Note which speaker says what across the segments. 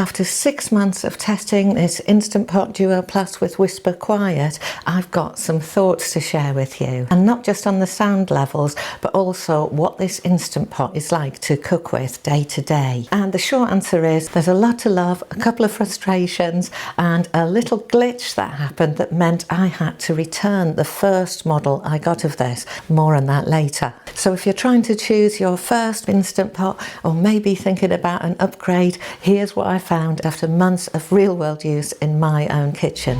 Speaker 1: After 6 months of testing this InstantPot Duo Plus with Whisper Quiet, I've got some thoughts to share with you. And not just on the sound levels, but also what this InstantPot is like to cook with day to day. And the short answer is there's a lot to love, a couple of frustrations, and a little glitch that happened that meant I had to return the first model I got of this. More on that later. So if you're trying to choose your first InstantPot, or maybe thinking about an upgrade, here's what I found after months of real-world use in my own kitchen.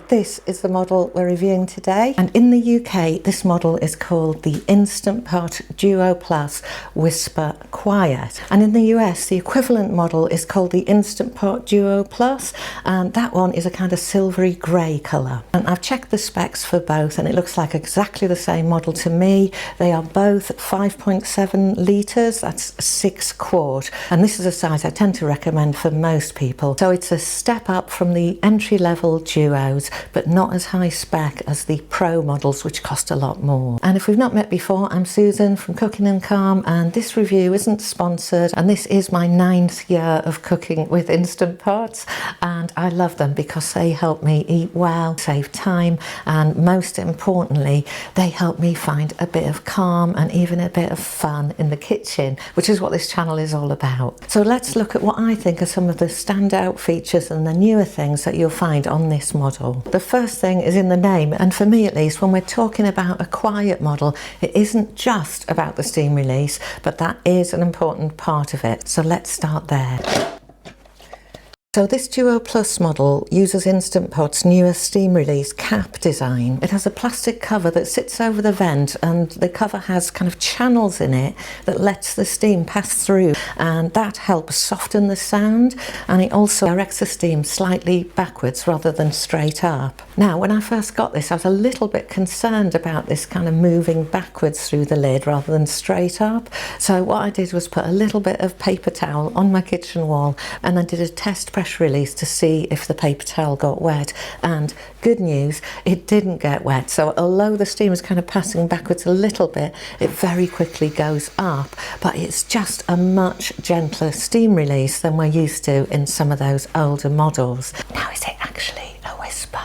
Speaker 1: This is the model we're reviewing today, and in the UK this model is called the InstantPot Duo Plus Whisper Quiet, and in the US the equivalent model is called the InstantPot Duo Plus, and that one is a kind of silvery grey colour. And I've checked the specs for both and it looks like exactly the same model to me. They are both 5.7 litres, that's 6 quart, and this is a size I tend to recommend for most people. So it's a step up from the entry-level Duos, but not as high spec as the Pro models, which cost a lot more. And if we've not met before, I'm Susan from Cooking and Calm, and this review isn't sponsored, and this is my 9th year of cooking with Instant Pots, and I love them because they help me eat well, save time, and most importantly, they help me find a bit of calm and even a bit of fun in the kitchen, which is what this channel is all about. So let's look at what I think are some of the standout features and the newer things that you'll find on this model. The first thing is in the name, and for me at least, when we're talking about a quiet model, it isn't just about the steam release, but that is an important part of it. So let's start there. So this Duo Plus model uses InstantPot's newer steam release cap design. It has a plastic cover that sits over the vent, and the cover has kind of channels in it that lets the steam pass through, and that helps soften the sound, and it also directs the steam slightly backwards rather than straight up. Now, when I first got this, I was a little bit concerned about this kind of moving backwards through the lid rather than straight up. So what I did was put a little bit of paper towel on my kitchen wall and then did a test pressure release to see if the paper towel got wet, and good news, it didn't get wet. So although the steam is kind of passing backwards a little bit, it very quickly goes up, but it's just a much gentler steam release than we're used to in some of those older models. Now, is it actually a whisper?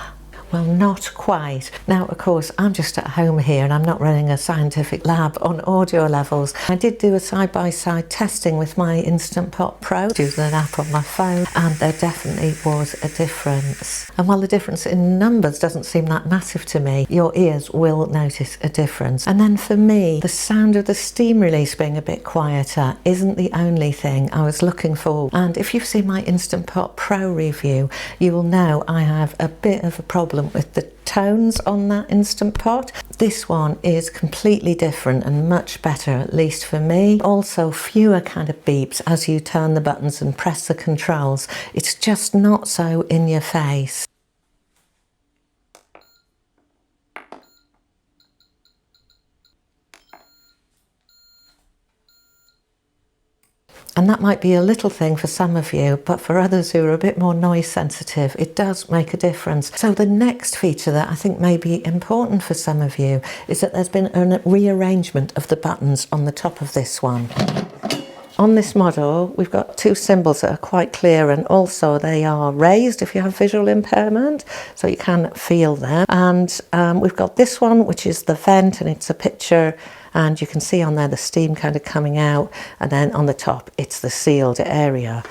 Speaker 1: Well, not quite. Now, of course, I'm just at home here and I'm not running a scientific lab on audio levels. I did do a side-by-side testing with my InstantPot Pro using an app on my phone, and there definitely was a difference. And while the difference in numbers doesn't seem that massive to me, your ears will notice a difference. And then for me, the sound of the steam release being a bit quieter isn't the only thing I was looking for. And if you've seen my InstantPot Pro review, you will know I have a bit of a problem with the tones on that InstantPot. This one is completely different and much better, at least for me. Also, fewer kind of beeps as you turn the buttons and press the controls. It's just not so in your face. And that might be a little thing for some of you, but for others who are a bit more noise sensitive, it does make a difference. So the next feature that I think may be important for some of you is that there's been a rearrangement of the buttons on the top of this one. On this model, we've got two symbols that are quite clear, and also they are raised if you have visual impairment, so you can feel them. And we've got this one, which is the vent, and it's a picture, and you can see on there the steam kind of coming out, and then on the top it's the sealed area.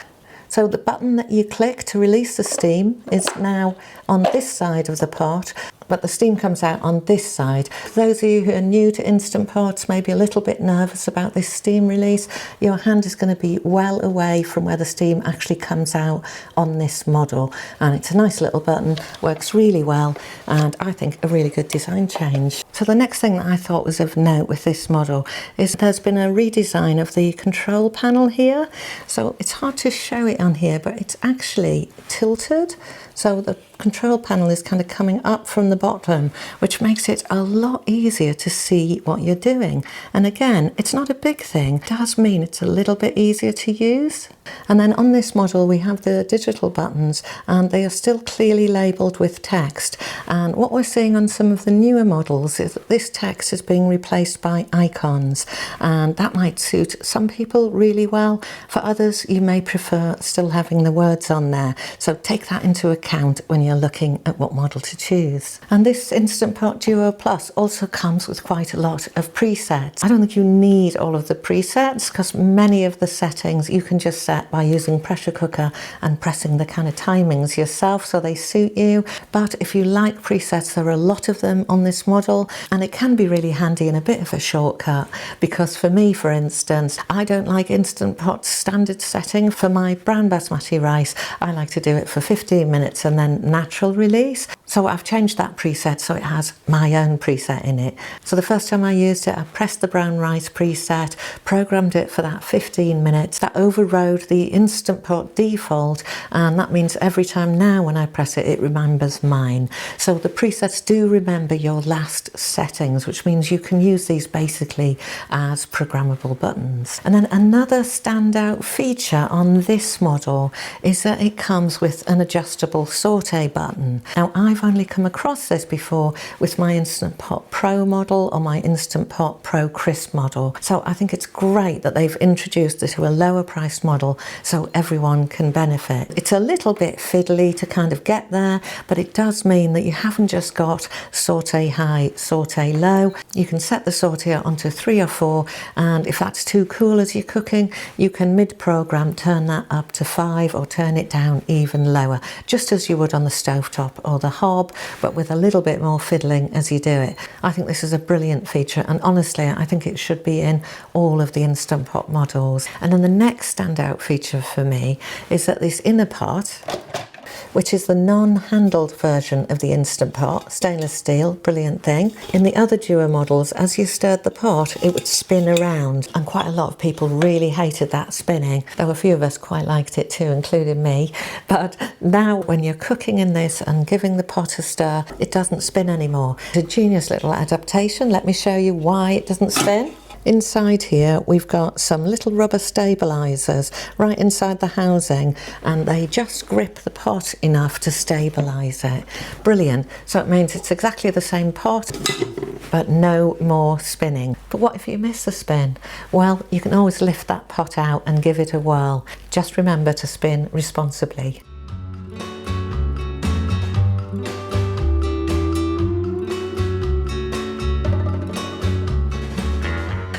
Speaker 1: So the button that you click to release the steam is now on this side of the pot, but the steam comes out on this side. For those of you who are new to Instant Pots, maybe a little bit nervous about this steam release, your hand is going to be well away from where the steam actually comes out on this model. And it's a nice little button, works really well, and I think a really good design change. So the next thing that I thought was of note with this model is there's been a redesign of the control panel here. So it's hard to show it on here, but it's actually tilted. So the control panel is kind of coming up from the bottom, which makes it a lot easier to see what you're doing. And again, it's not a big thing. It does mean it's a little bit easier to use. And then on this model, we have the digital buttons, and they are still clearly labelled with text. And what we're seeing on some of the newer models is that this text is being replaced by icons. And that might suit some people really well. For others, you may prefer still having the words on there. So take that into account when you're looking at what model to choose. And this InstantPot Duo Plus also comes with quite a lot of presets. I don't think you need all of the presets because many of the settings you can just set by using pressure cooker and pressing the kind of timings yourself so they suit you. But if you like presets, there are a lot of them on this model, and it can be really handy and a bit of a shortcut, because for me, for instance, I don't like InstantPot's standard setting for my brown basmati rice. I like to do it for 15 minutes and then natural release. So I've changed that preset so it has my own preset in it. So the first time I used it, I pressed the brown rice preset, programmed it for that 15 minutes. That overrode the InstantPot default, and that means every time now when I press it, it remembers mine. So the presets do remember your last settings, which means you can use these basically as programmable buttons. And then another standout feature on this model is that it comes with an adjustable saute button. Now, I've only come across this before with my InstantPot Pro model or my InstantPot Pro Crisp model. So I think it's great that they've introduced it to a lower priced model so everyone can benefit. It's a little bit fiddly to kind of get there, but it does mean that you haven't just got saute high, saute low. You can set the saute onto 3 or 4, and if that's too cool as you're cooking, you can mid-program turn that up to 5 or turn it down even lower, just as you would on the stovetop or the hob, but with a little bit more fiddling as you do it. I think this is a brilliant feature, and honestly, I think it should be in all of the InstantPot models. And then the next standout feature for me is that this inner pot, which is the non-handled version of the InstantPot, stainless steel, brilliant thing. In the other Duo models, as you stirred the pot, it would spin around, and quite a lot of people really hated that spinning, though a few of us quite liked it too, including me. But now when you're cooking in this and giving the pot a stir, it doesn't spin anymore. It's a genius little adaptation. Let me show you why it doesn't spin. Inside here we've got some little rubber stabilisers right inside the housing, and they just grip the pot enough to stabilise it. Brilliant. So it means it's exactly the same pot but no more spinning. But what if you miss the spin? Well, you can always lift that pot out and give it a whirl. Just remember to spin responsibly.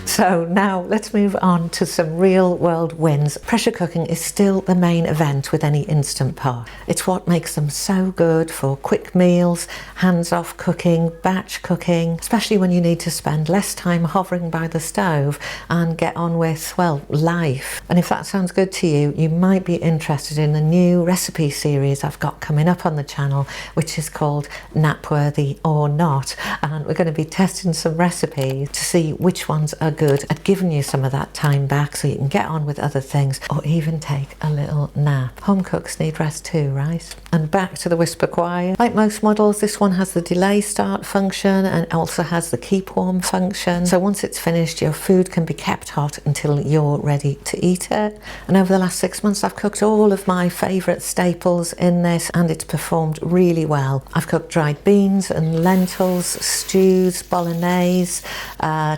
Speaker 1: So now let's move on to some real world wins. Pressure cooking is still the main event with any Instant Pot. It's what makes them so good for quick meals, hands-off cooking, batch cooking, especially when you need to spend less time hovering by the stove and get on with, well, life. And if that sounds good to you, you might be interested in a new recipe series I've got coming up on the channel, which is called Noteworthy or Not. And we're going to be testing some recipes to see which ones are good at giving you some of that time back so you can get on with other things or even take a little nap. Home cooks need rest too, right? And back to the Whisper Choir. Like most models, this one has the delay start function and also has the keep warm function. So once it's finished, your food can be kept hot until you're ready to eat it. And over the last 6 months, I've cooked all of my favourite staples in this, and it's performed really well. I've cooked dried beans and lentils, stews, bolognese,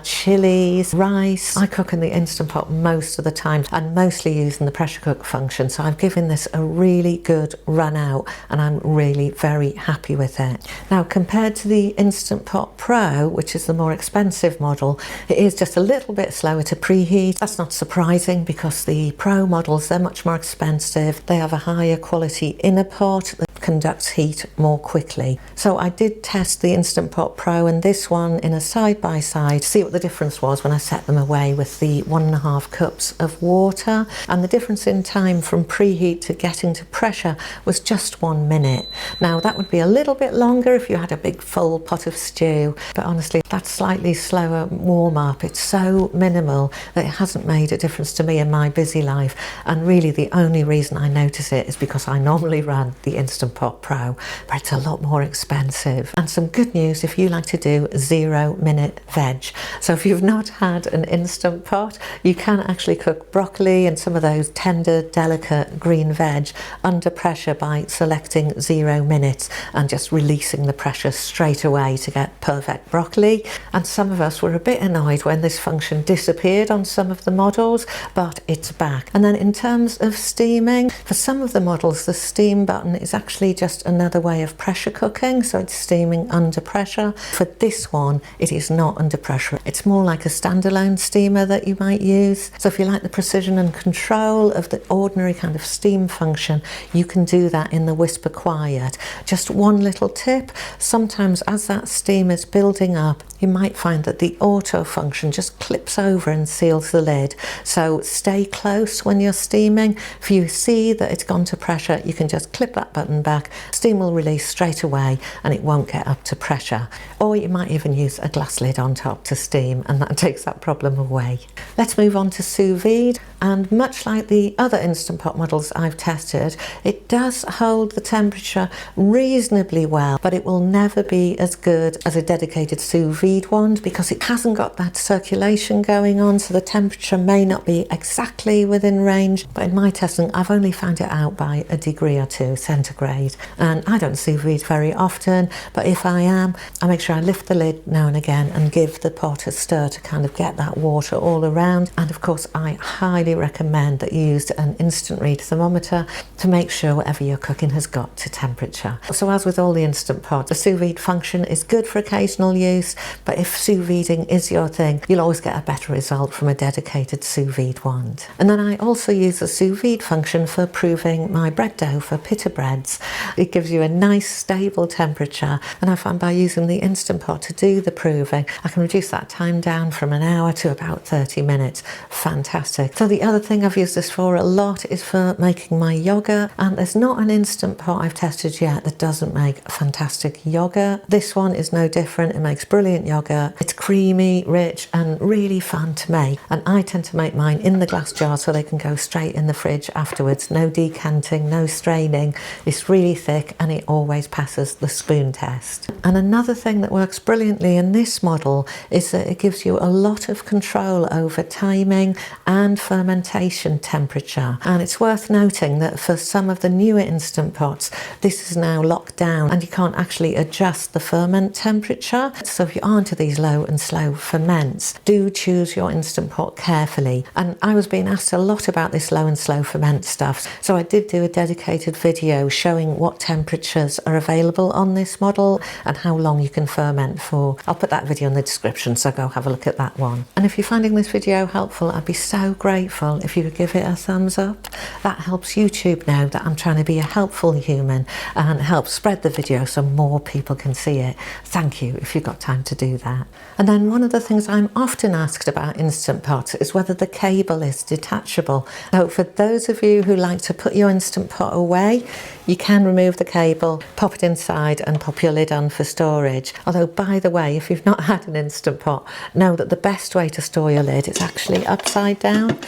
Speaker 1: chilies, rice. I cook in the Instant Pot most of the time and mostly using the pressure cook function, so I've given this a really good run out and I'm really very happy with it. Now, compared to the Instant Pot Pro, which is the more expensive model, it is just a little bit slower to preheat. That's not surprising because the Pro models, they're much more expensive. They have a higher quality inner pot that conducts heat more quickly. So I did test the InstantPot Pro and this one in a side-by-side to see what the difference was when I set them away with the 1.5 cups of water, and the difference in time from preheat to getting to pressure was just 1 minute. Now that would be a little bit longer if you had a big full pot of stew, but honestly that slightly slower warm-up, it's so minimal that it hasn't made a difference to me in my busy life, and really the only reason I notice it is because I normally run the InstantPot Pro, but it's a lot more expensive. And some good news if you like to do 0-minute veg. So if you've not had an InstantPot, you can actually cook broccoli and some of those tender, delicate green veg under pressure by selecting 0 minutes and just releasing the pressure straight away to get perfect broccoli. And some of us were a bit annoyed when this function disappeared on some of the models, but it's back. And then in terms of steaming, for some of the models the steam button is actually just another way of pressure cooking, so it's steaming under pressure. For this one it is not under pressure, it's more like a standalone steamer that you might use. So if you like the precision and control of the ordinary kind of steam function, you can do that in the Whisper Quiet. Just one little tip, sometimes as that steam is building up you might find that the auto function just clips over and seals the lid, so stay close when you're steaming. If you see that it's gone to pressure, you can just clip that button back, steam will release straight away and it won't get up to pressure. Or you might even use a glass lid on top to steam and that takes that problem away. Let's move on to sous vide, and much like the other InstantPot models I've tested, it does hold the temperature reasonably well, but it will never be as good as a dedicated sous vide one because it hasn't got that circulation going on, so the temperature may not be exactly within range. But in my testing I've only found it out by a degree or 2 centigrade, and I don't sous vide very often, but if I am, I make sure I lift the lid now and again and give the pot a stir to kind of get that water all around. And of course I highly recommend that you use an instant read thermometer to make sure whatever you're cooking has got to temperature. So as with all the InstantPot, the sous vide function is good for occasional use, but if sous videing is your thing, you'll always get a better result from a dedicated sous vide wand. And then I also use the sous vide function for proving my bread dough for pita breads. It gives you a nice stable temperature, and I find by using the InstantPot to do the proving, I can reduce that time down from an hour to about 30 minutes. Fantastic. So the other thing I've used this for a lot is for making my yogurt, and there's not an InstantPot I've tested yet that doesn't make fantastic yogurt. This one is no different. It makes brilliant yogurt. It's creamy, rich and really fun to make, and I tend to make mine in the glass jar so they can go straight in the fridge afterwards. No decanting, no straining. It's really thick and it always passes the spoon test. And another thing that works brilliantly in this model is that it gives you a lot of control over timing and fermentation temperature. And it's worth noting that for some of the newer InstantPots this is now locked down and you can't actually adjust the ferment temperature. So if you're onto these low and slow ferments, do choose your InstantPot carefully. And I was being asked a lot about this low and slow ferment stuff, so I did do a dedicated video showing what temperatures are available on this model and how long you can ferment for. I'll put that video in the description, so go have a look at that one. And if you're finding this video helpful, I'd be so grateful if you could give it a thumbs up. That helps YouTube know that I'm trying to be a helpful human and help spread the video so more people can see it. Thank you if you've got time to do that. And then one of the things I'm often asked about InstantPot is whether the cable is detachable. So for those of you who like to put your InstantPot away, you can remove the cable, pop it inside and pop your lid on for storage. Although, by the way, if you've not had an InstantPot, know that the best way to store your lid is actually upside down.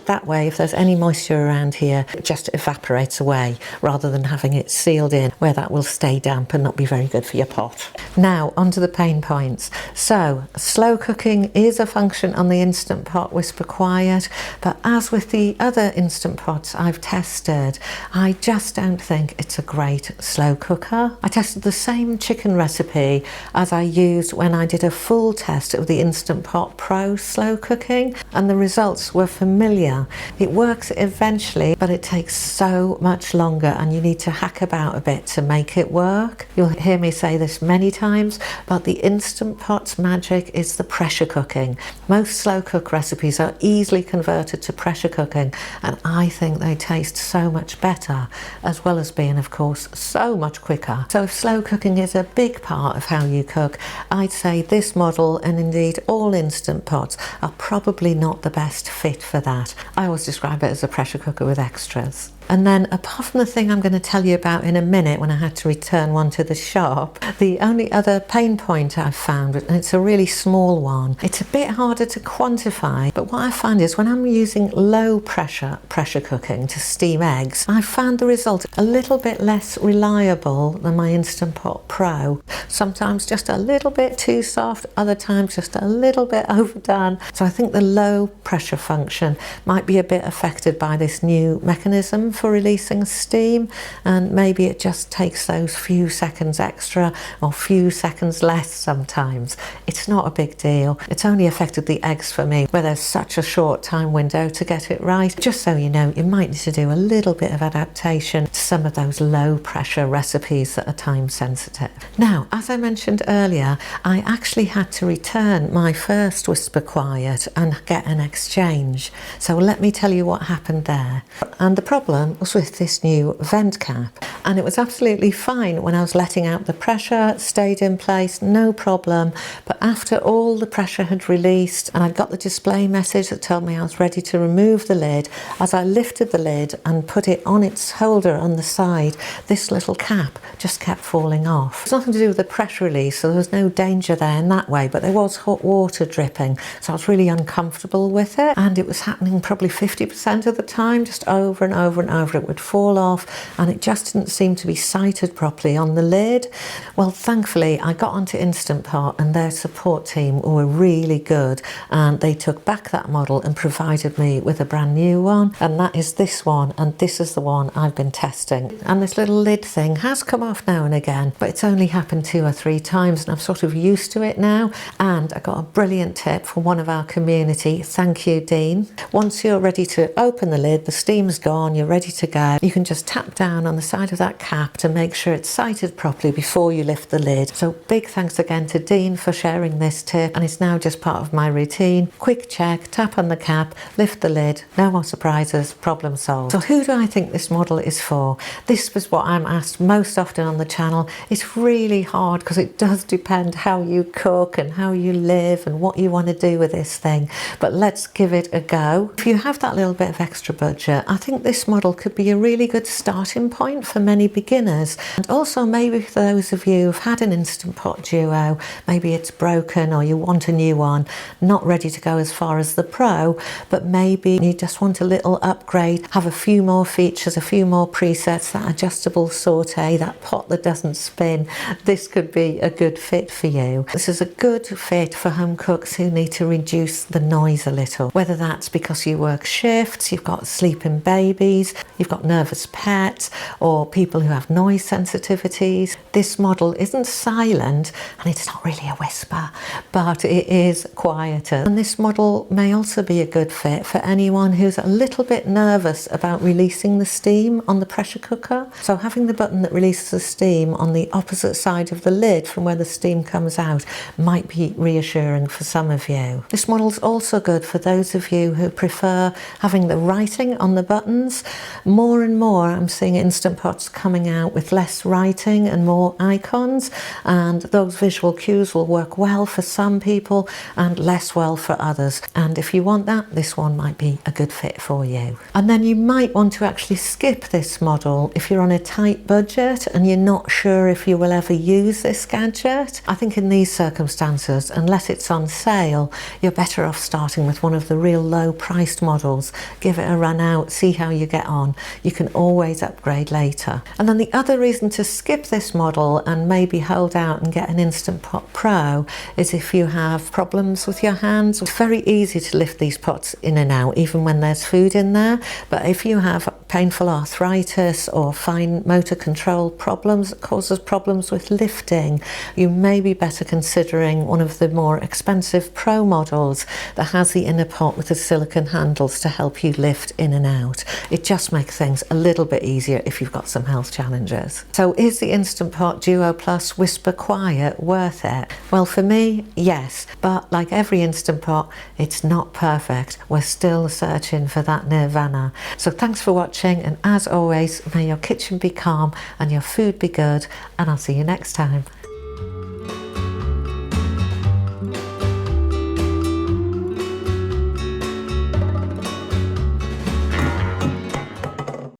Speaker 1: That way, if there's any moisture around here, it just evaporates away rather than having it sealed in where that will stay damp and not be very good for your pot. Now, onto the pain points. So, slow cooking is a function on the InstantPot Whisper Quiet, but as with the other InstantPots I've tested, I just don't think it's a great slow cooker. I tested the same chicken recipe as I used when I did a full test of the InstantPot Pro slow cooking, and the results were familiar. It works eventually, but it takes so much longer and you need to hack about a bit to make it work. You'll hear me say this many times, but the InstantPot's magic magic is the pressure cooking. Most slow cook recipes are easily converted to pressure cooking, and I think they taste so much better, as well as being, of course, so much quicker. So if slow cooking is a big part of how you cook, I'd say this model, and indeed all Instant Pots, are probably not the best fit for that. I always describe it as a pressure cooker with extras. And then, apart from the thing I'm going to tell you about in a minute when I had to return one to the shop, the only other pain point I've found, and it's a really small one, it's a bit harder to quantify, but what I find is when I'm using low pressure cooking to steam eggs, I found the result a little bit less reliable than my Instant Pot Pro. Sometimes just a little bit too soft, other times just a little bit overdone. So I think the low pressure function might be a bit affected by this new mechanism for releasing steam, and maybe it just takes those few seconds extra or few seconds less sometimes. It's not a big deal. It's only affected the eggs for me, where there's such a short time window to get it right. Just so you know, you might need to do a little bit of adaptation to some of those low pressure recipes that are time sensitive. Now, as I mentioned earlier, I actually had to return my first Whisper Quiet and get an exchange. So let me tell you what happened there. And the problem was with this new vent cap, and it was absolutely fine when I was letting out the pressure, stayed in place, no problem. But after all the pressure had released and I got the display message that told me I was ready to remove the lid, as I lifted the lid and put it on its holder on the side, this little cap just kept falling off. It's nothing to do with the pressure release, so there was no danger there in that way, but there was hot water dripping, so I was really uncomfortable with it, and it was happening probably 50% of the time, just over and over and over. It would fall off, and it just didn't seem to be sighted properly on the lid. Well, thankfully I got onto Instant Pot, and their support team were really good, and they took back that model and provided me with a brand new one, and that is this one, and this is the one I've been testing. And this little lid thing has come off now and again, but it's only happened 2 or 3 times, and I'm sort of used to it now. And I got a brilliant tip from one of our community. Thank you, Dean. Once you're ready to open the lid, the steam's gone, you're ready to go, you can just tap down on the side of that cap to make sure it's sighted properly before you lift the lid. So big thanks again to Dean for sharing this tip, and it's now just part of my routine. Quick check, tap on the cap, lift the lid, no more surprises, problem solved. So who do I think this model is for? This was what I'm asked most often on the channel. It's really hard because it does depend how you cook and how you live and what you want to do with this thing, but let's give it a go. If you have that little bit of extra budget, I think this model could be a really good starting point for many beginners, and also maybe for those of you who've had an Instant Pot Duo, maybe it's broken or you want a new one, not ready to go as far as the Pro, but maybe you just want a little upgrade, have a few more features, a few more presets, that adjustable saute, that pot that doesn't spin. This could be a good fit for you. This is a good fit for home cooks who need to reduce the noise a little, whether that's because you work shifts, you've got sleeping babies, you've got nervous pets, or people who have noise sensitivities. This model isn't silent, and it's not really a whisper, but it is quieter. And this model may also be a good fit for anyone who's a little bit nervous about releasing the steam on the pressure cooker. So having the button that releases the steam on the opposite side of the lid from where the steam comes out might be reassuring for some of you. This model's also good for those of you who prefer having the writing on the buttons. More and more I'm seeing Instant Pots coming out with less writing and more icons, and those visual cues will work well for some people and less well for others. And if you want that, this one might be a good fit for you. And then you might want to actually skip this model if you're on a tight budget and you're not sure if you will ever use this gadget. I think in these circumstances, unless it's on sale, you're better off starting with one of the real low priced models. Give it a run out, see how you get on. You can always upgrade later. And then the other reason to skip this model and maybe hold out and get an Instant Pot Pro is if you have problems with your hands. It's very easy to lift these pots in and out even when there's food in there, but if you have painful arthritis or fine motor control problems that causes problems with lifting, you may be better considering one of the more expensive Pro models that has the inner pot with the silicone handles to help you lift in and out. It just makes things a little bit easier if you've got some health challenges. So is the InstantPot Duo Plus Whisper Quiet worth it? Well, for me, yes, but like every InstantPot, it's not perfect. We're still searching for that nirvana. So thanks for watching, and as always, may your kitchen be calm and your food be good, and I'll see you next time.